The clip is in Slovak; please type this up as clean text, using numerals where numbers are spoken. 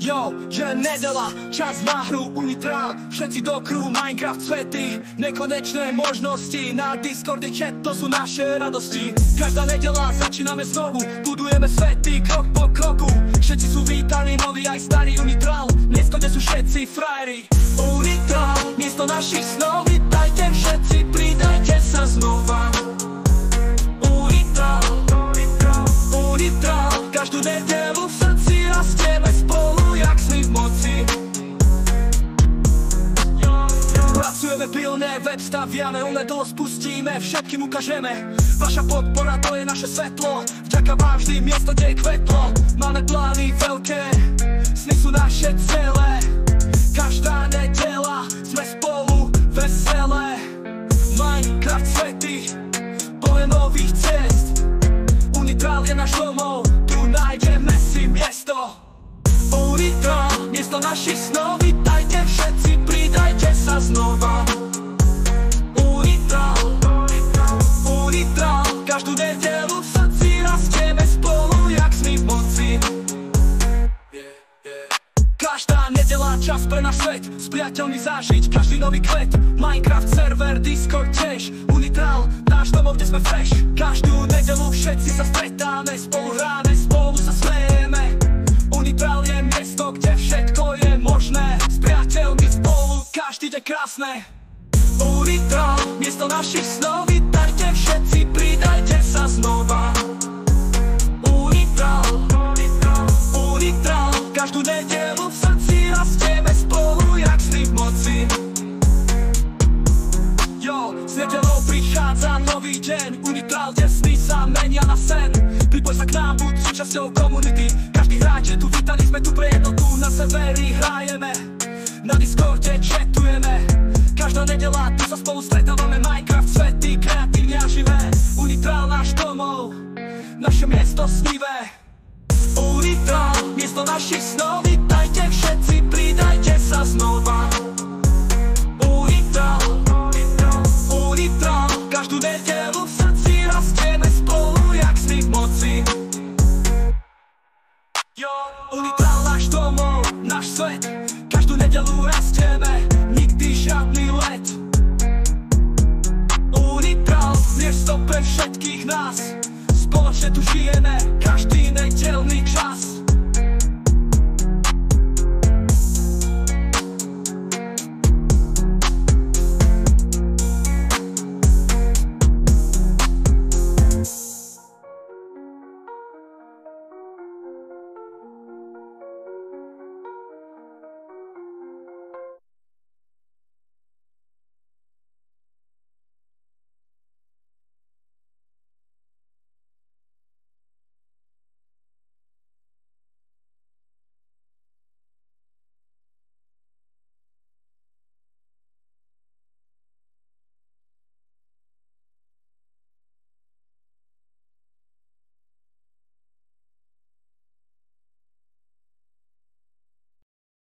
Yo, je nedela, čas na hru Unitral. Všetci do crew, Minecraft svety, nekonečné možnosti. Na Discorde chat, to sú naše radosti. Každá nedela začíname znovu, budujeme svety krok po kroku. Všetci sú vítaní, noví aj starí Unitral. Miesto, kde sú všetci frajeri. Unitral, miesto našich snov. Vítajte všetci, pridajte sa znova. Unitral, Unitral, každú nedelu v srdci rastieme spolu, jak sny v moci. Pracujeme pilne, web staviame, umeto spustíme, všetkým ukážeme. Vaša podpora, to je naše svetlo, vďaka vám vždy miesto, kde je kvetlo. Máme plány veľké, sny sú naše celé. Každá nedela sme spolu veselé. Minecraft svety, plné nových cest. Unitral je náš domov, tu nájdeme si miesto. Unitral, miesto našich snov. Vítajte všetci, pridajte sa znova. Unitral, Unitral, každú nedelu v srdci rastieme spolu, jak sny v moci. Každá nedela čas pre náš svet, s priateľmi zažiť každý nový kvet. Minecraft server, Discord tiež, Unitral, náš domov, kde sme fresh. Každú nedelu všetci sa stretáme, spolu hráme, spolu sa smejeme. Unitral je miesto, kde všetko je možné, s priateľmi spolu, každý deň krásne. Unitral, miesto našich snov. Vítajte všetci, pridajte sa znova. Unitral, Unitral, každú nedelu v srdci rastieme spolu, jak sny v moci. Yo, s nedelou prichádza nový deň. Unitral, kde sny sa menia na sen. Pripoj sa k nám, buď súčasťou komunity. Každý hráč je tu vítaný, sme tu pre jednotu. Na severi hrajeme, na Discorde chatujeme. Každá nedela, tu sa spolu stretávame. Minecraft svety, kreatívne a živé. Unitral, náš domov, naše miesto snivé. Unitral, miesto našich snov. Vítajte všetci, pridajte sa znova. Unitral, Unitral, každú nedelu v srdci rastieme spolu, jak sny v moci. Yo, Unitral, náš domov, náš svet, každú nedelu rastieme, nikdy žiadny let. Unitral, miesto pre všetkých nás, spoločne tu žijeme, každý nedelný čas.